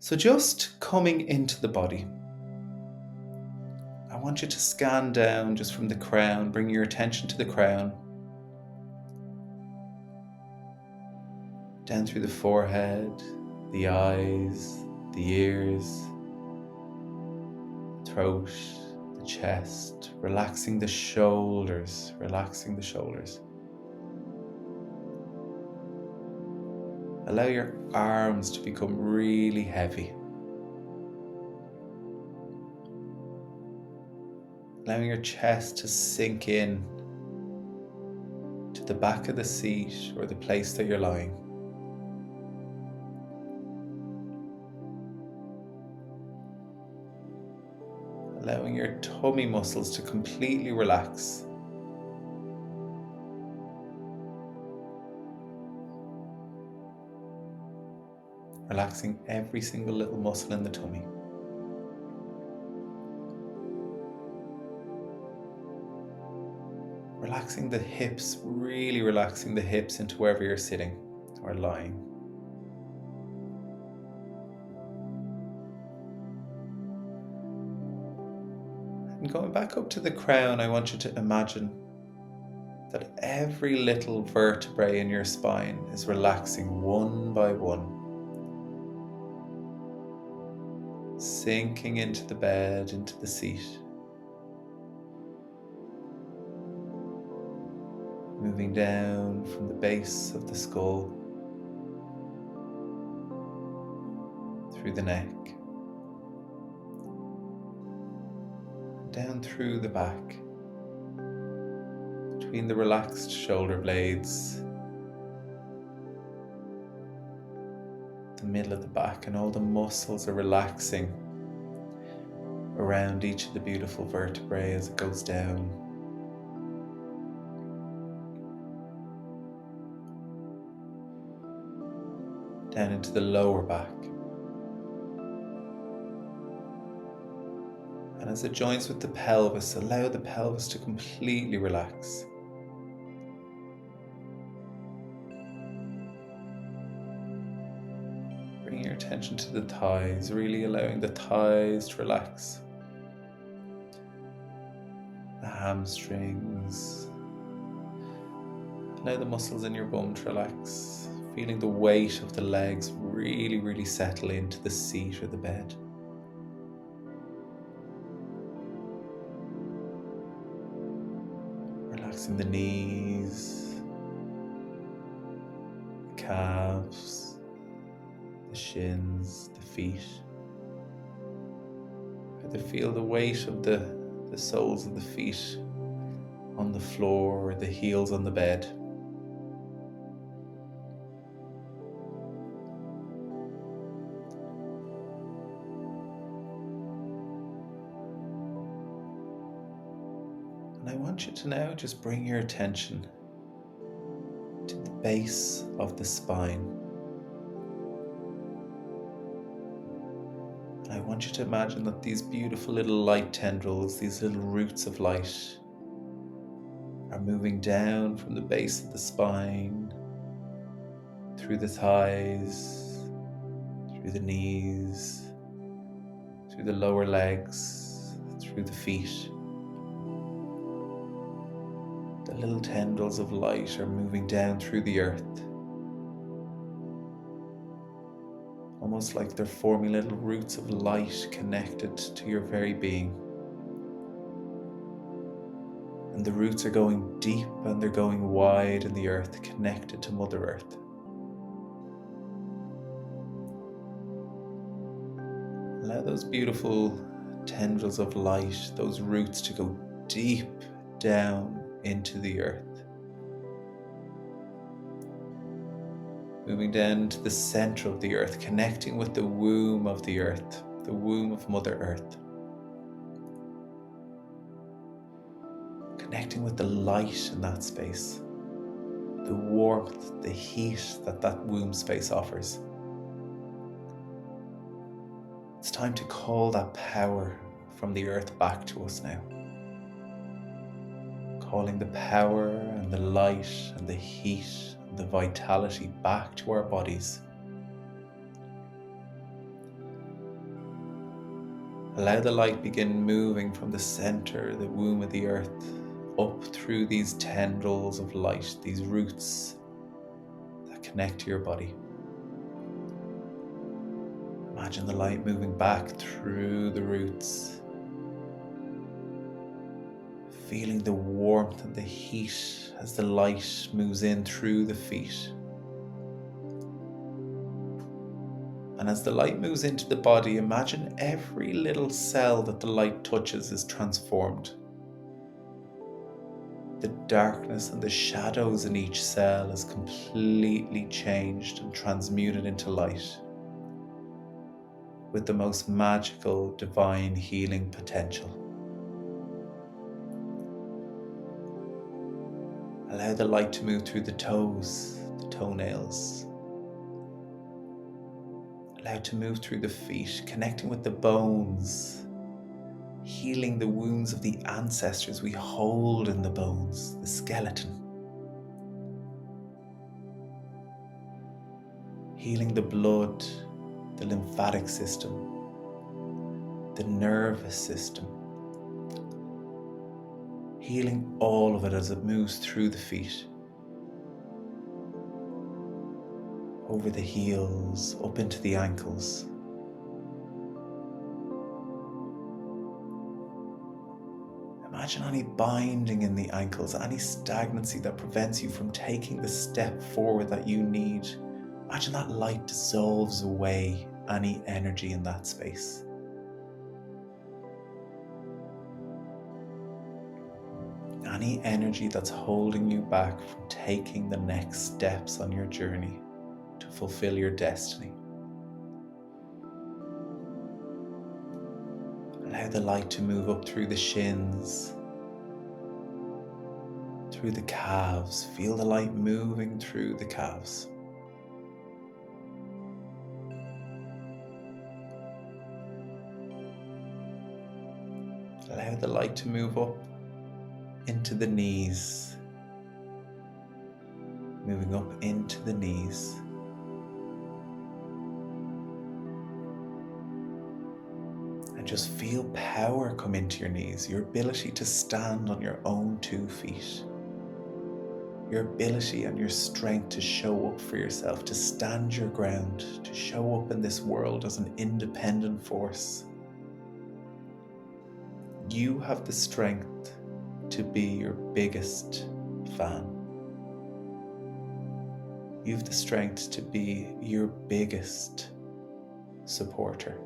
So just coming into the body, I want you to scan down just from the crown, bring your attention to the crown, down through the forehead, the eyes, the ears, the throat, the chest, relaxing the shoulders, Allow your arms to become really heavy. Allowing your chest to sink in to the back of the seat or the place that you're lying. Allowing your tummy muscles to completely relax. Relaxing every single little muscle in the tummy. Relaxing the hips, really relaxing the hips into wherever you're sitting or lying. And going back up to the crown, I want you to imagine that every little vertebrae in your spine is relaxing one by one. Sinking into the bed, into the seat. Moving down from the base of the skull, through the neck, down through the back, between the relaxed shoulder blades, the middle of the back, and all the muscles are relaxing around each of the beautiful vertebrae as it goes down. Down into the lower back. And as it joins with the pelvis, allow the pelvis to completely relax. Bring your attention to the thighs, really allowing the thighs to relax. The hamstrings. Allow the muscles in your bum to relax. Feeling the weight of the legs really, really settle into the seat or the bed. Relaxing the knees, the calves, the shins, the feet. Either feel the weight of the soles of the feet on the floor or the heels on the bed. And I want you to now just bring your attention to the base of the spine. And I want you to imagine that these beautiful little light tendrils, these little roots of light, are moving down from the base of the spine, through the thighs, through the knees, through the lower legs, through the feet. The little tendrils of light are moving down through the earth, almost like they're forming little roots of light connected to your very being. And the roots are going deep and they're going wide in the earth, connected to Mother Earth. Allow those beautiful tendrils of light, those roots, to go deep down into the earth. Moving down to the center of the earth, connecting with the womb of the earth, the womb of Mother Earth. Connecting with the light in that space, the warmth, the heat that womb space offers. It's time to call that power from the earth back to us now. Calling the power and the light and the heat and the vitality back to our bodies. Allow the light begin moving from the center, the womb of the earth, up through these tendrils of light, these roots that connect to your body. Imagine the light moving back through the roots, feeling the warmth and the heat as the light moves in through the feet. And as the light moves into the body, imagine every little cell that the light touches is transformed. The darkness and the shadows in each cell is completely changed and transmuted into light, with the most magical, divine healing potential. Allow the light to move through the toes, the toenails. Allow it to move through the feet, connecting with the bones, healing the wounds of the ancestors we hold in the bones, the skeleton. Healing the blood, the lymphatic system, the nervous system. Healing all of it as it moves through the feet, over the heels, up into the ankles. Imagine any binding in the ankles, any stagnancy that prevents you from taking the step forward that you need. Imagine that light dissolves away any energy in that space. Any energy that's holding you back from taking the next steps on your journey to fulfill your destiny. Allow the light to move up through the shins, through the calves. Feel the light moving through the calves. Allow the light to move up into the knees, moving up into the knees. And just feel power come into your knees, your ability to stand on your own 2 feet, your ability and your strength to show up for yourself, to stand your ground, to show up in this world as an independent force. You have the strength to be your biggest fan. You have the strength to be your biggest supporter.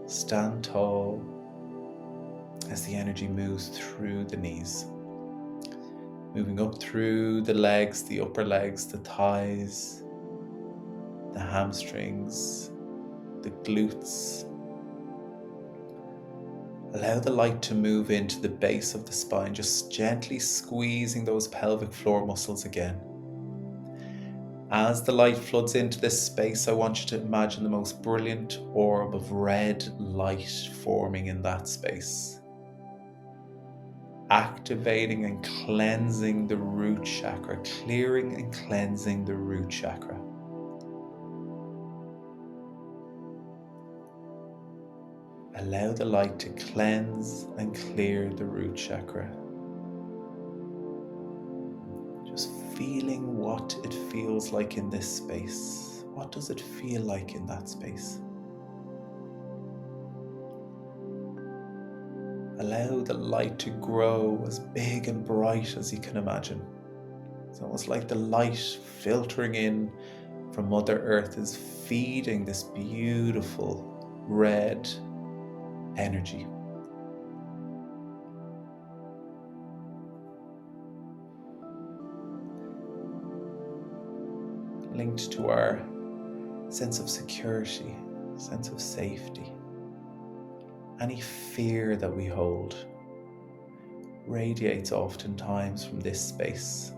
Stand tall as the energy moves through the knees, moving up through the legs, the upper legs, the thighs, the hamstrings, the glutes. Allow the light to move into the base of the spine, just gently squeezing those pelvic floor muscles again. As the light floods into this space, I want you to imagine the most brilliant orb of red light forming in that space, activating and cleansing the root chakra, clearing and cleansing the root chakra. Allow the light to cleanse and clear the root chakra. Just feeling what it feels like in this space. What does it feel like in that space? Allow the light to grow as big and bright as you can imagine. It's almost like the light filtering in from Mother Earth is feeding this beautiful red energy. Linked to our sense of security, sense of safety. Any fear that we hold radiates oftentimes from this space.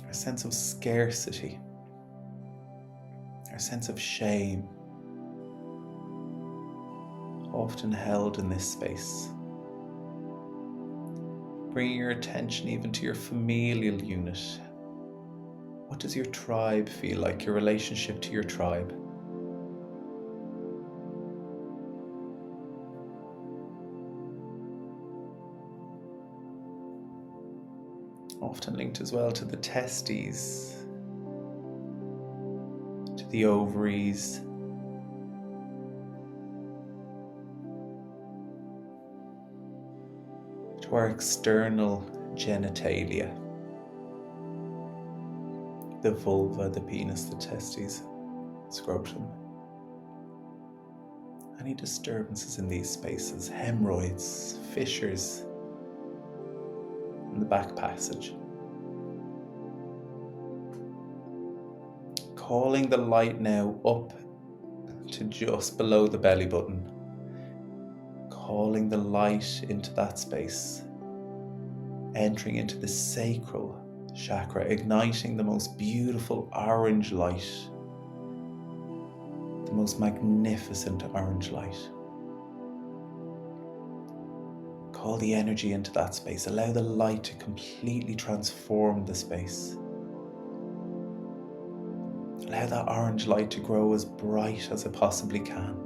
Our sense of scarcity, our sense of shame, often held in this space. Bringing your attention even to your familial unit, What does your tribe feel like, your relationship to your tribe? Often linked as well to the testes, to the ovaries, to our external genitalia, the vulva, the penis, the testes, scrotum. Any disturbances in these spaces, hemorrhoids, fissures in the back passage. Calling the light now up to just below the belly button. Calling the light into that space. Entering into the sacral chakra, igniting the most beautiful orange light. The most magnificent orange light. Call the energy into that space. Allow the light to completely transform the space. Allow that orange light to grow as bright as it possibly can.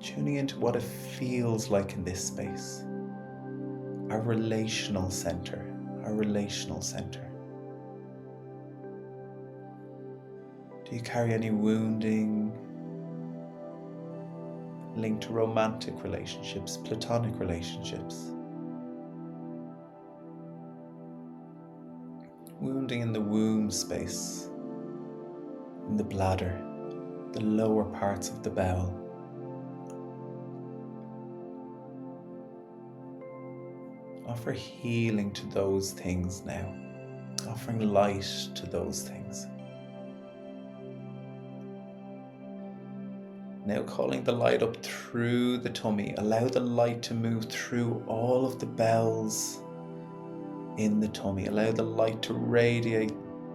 Tuning into what it feels like in this space. Our relational center. Our relational center. Do you carry any wounding linked to romantic relationships, platonic relationships? Wounding in the womb space, in the bladder, the lower parts of the bowel. Offer healing to those things now, offering light to those things. Now calling the light up through the tummy. Allow the light to move through all of the bells in the tummy. Allow the light to radiate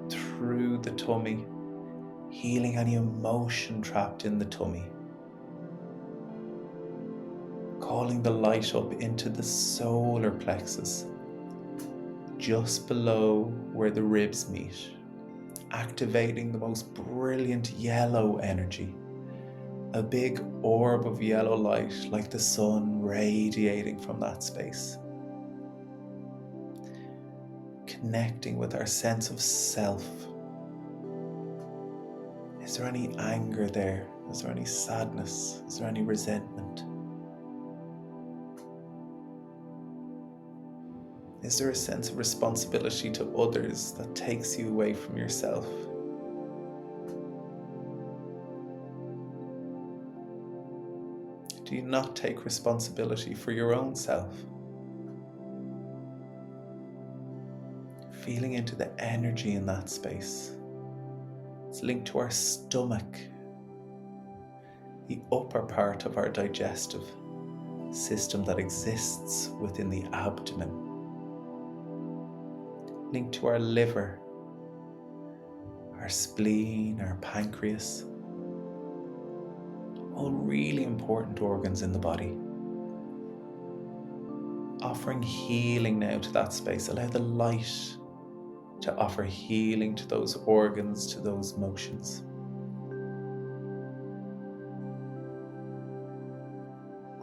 through the tummy, healing any emotion trapped in the tummy. Calling the light up into the solar plexus, just below where the ribs meet, activating the most brilliant yellow energy. A big orb of yellow light like the sun radiating from that space. Connecting with our sense of self. Is there any anger there? Is there any sadness? Is there any resentment? Is there a sense of responsibility to others that takes you away from yourself? Do you not take responsibility for your own self? Feeling into the energy in that space. It's linked to our stomach, the upper part of our digestive system that exists within the abdomen. Linked to our liver, our spleen, our pancreas. All really important organs in the body. Offering healing now to that space. Allow the light to offer healing to those organs, to those motions.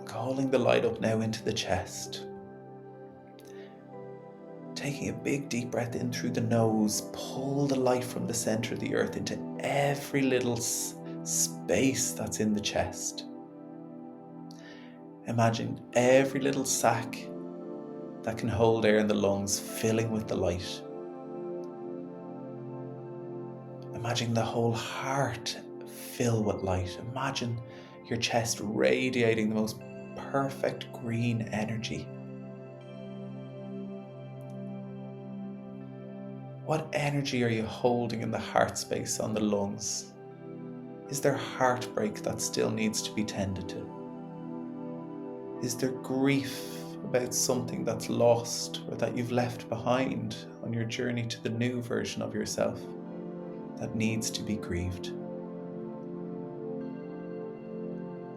Calling the light up now into the chest. Taking a big deep breath in through the nose, pull the light from the center of the earth into every little space that's in the chest. Imagine every little sac that can hold air in the lungs filling with the light. Imagine the whole heart fill with light. Imagine your chest radiating the most perfect green energy. What energy are you holding in the heart space on the lungs? Is there heartbreak that still needs to be tended to? Is there grief about something that's lost or that you've left behind on your journey to the new version of yourself that needs to be grieved?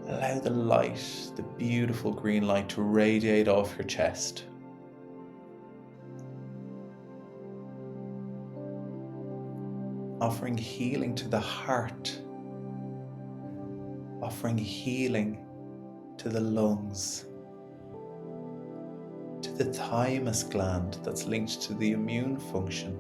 Allow the light, the beautiful green light, to radiate off your chest. offering healing to the heart, offering healing to the lungs, to the thymus gland that's linked to the immune function.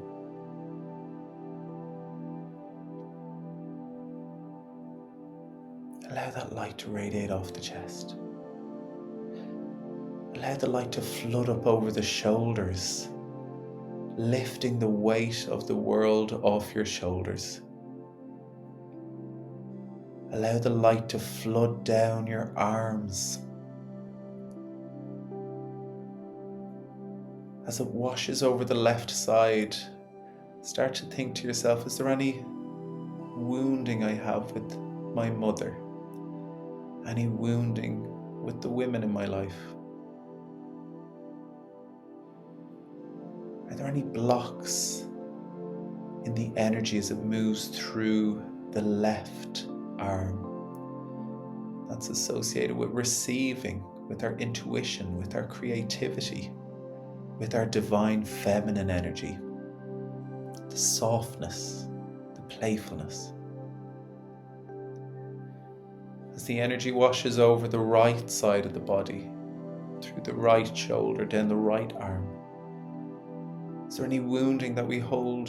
Allow that light to radiate off the chest. Allow the light to flood up over the shoulders, lifting the weight of the world off your shoulders. Allow the light to flood down your arms. As it washes over the left side, start to think to yourself, is there any wounding I have with my mother? Any wounding with the women in my life? Are there any blocks in the energy as it moves through the left arm that's associated with receiving, with our intuition, with our creativity, with our divine feminine energy, the softness, the playfulness? As the energy washes over the right side of the body, through the right shoulder, down the right arm, is there any wounding that we hold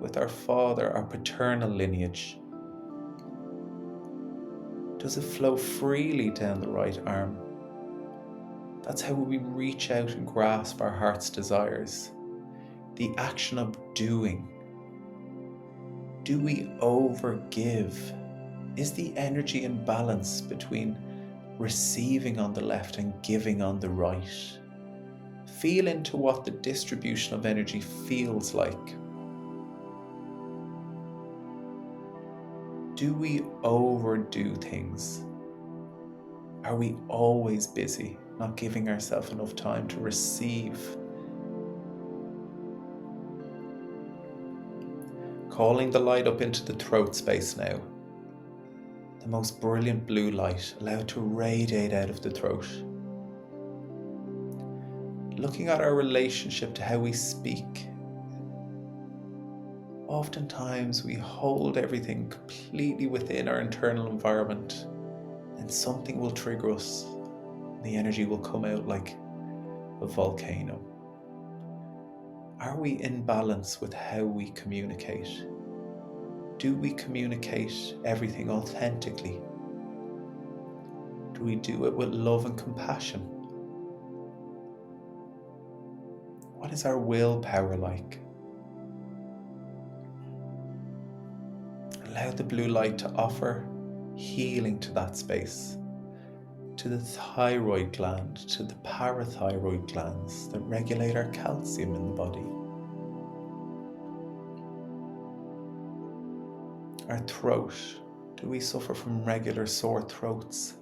with our father, our paternal lineage? Does it flow freely down the right arm? That's how we reach out and grasp our heart's desires. The action of doing. Do we overgive? Is the energy in balance between receiving on the left and giving on the right? Feel into what the distribution of energy feels like. Do we overdo things? Are we always busy, not giving ourselves enough time to receive? Calling the light up into the throat space now. The most brilliant blue light, allow it to radiate out of the throat. Looking at our relationship to how we speak. Oftentimes we hold everything completely within our internal environment, and something will trigger us. The energy will come out like a volcano. Are we in balance with how we communicate? Do we communicate everything authentically? Do we do it with love and compassion? What is our willpower like? Allow the blue light to offer healing to that space, to the thyroid gland, to the parathyroid glands that regulate our calcium in the body. Our throat, do we suffer from regular sore throats?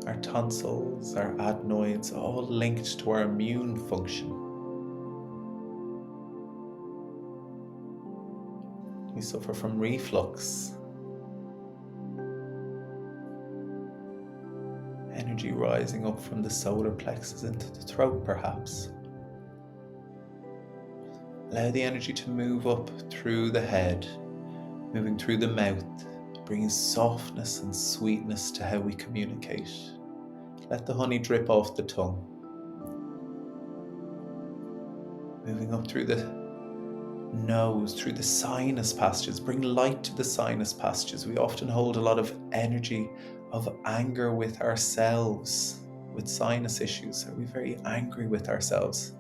Our tonsils, our adenoids, all linked to our immune function. We suffer from reflux. Energy rising up from the solar plexus into the throat, perhaps. Allow the energy to move up through the head, moving through the mouth, bringing softness and sweetness to how we communicate. Let the honey drip off the tongue. Moving up through the nose, through the sinus passages. Bring light to the sinus passages. We often hold a lot of energy of anger with ourselves, with sinus issues. Are we very angry with ourselves?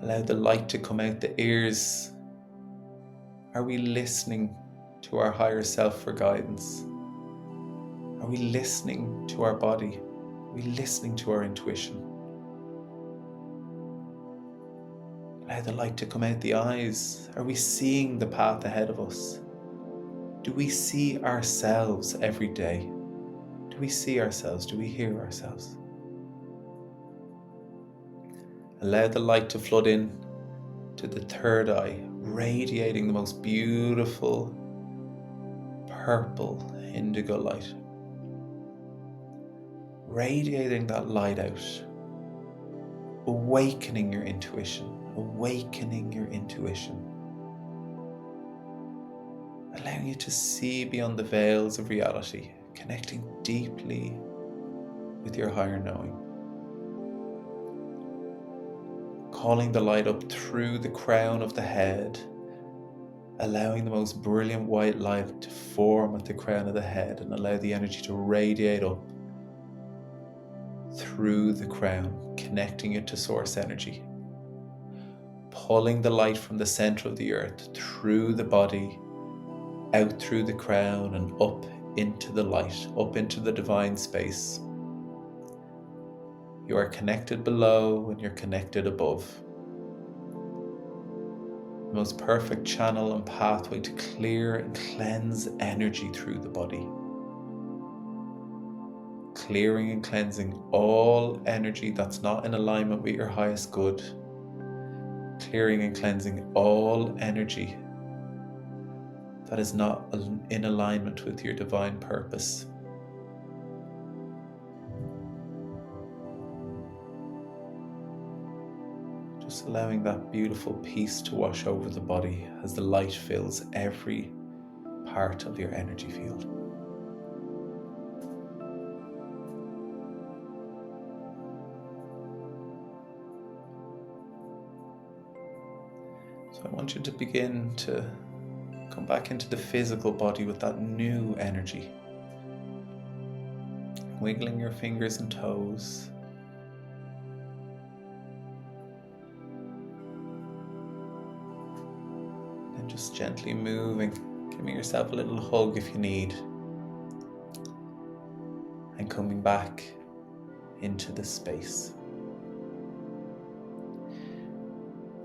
Allow the light to come out the ears. Are we listening to our higher self for guidance? Are we listening to our body? Are we listening to our intuition? Allow the light to come out the eyes. Are we seeing the path ahead of us? Do we see ourselves every day? Do we see ourselves? Do we hear ourselves? Allow the light to flood in to the third eye, radiating the most beautiful purple indigo light. Radiating that light out, awakening your intuition, awakening your intuition, allowing you to see beyond the veils of reality, connecting deeply with your higher knowing. Calling the light up through the crown of the head, allowing the most brilliant white light to form at the crown of the head and allow the energy to radiate up through the crown, connecting it to source energy. Pulling the light from the center of the earth through the body, out through the crown and up into the light, up into the divine space. You are connected below and you're connected above. The most perfect channel and pathway to clear and cleanse energy through the body. Clearing and cleansing all energy that's not in alignment with your highest good. Clearing and cleansing all energy that is not in alignment with your divine purpose. Just allowing that beautiful peace to wash over the body as the light fills every part of your energy field. So I want you to begin to come back into the physical body with that new energy. Wiggling your fingers and toes. And just gently moving, giving yourself a little hug if you need. And coming back into the space.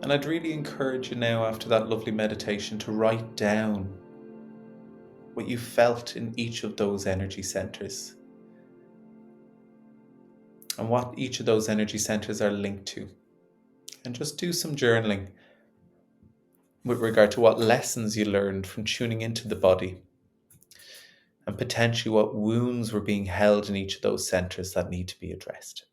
And I'd really encourage you now, after that lovely meditation, to write down what you felt in each of those energy centers and what each of those energy centers are linked to. And just do some journaling with regard to what lessons you learned from tuning into the body and potentially what wounds were being held in each of those centers that need to be addressed.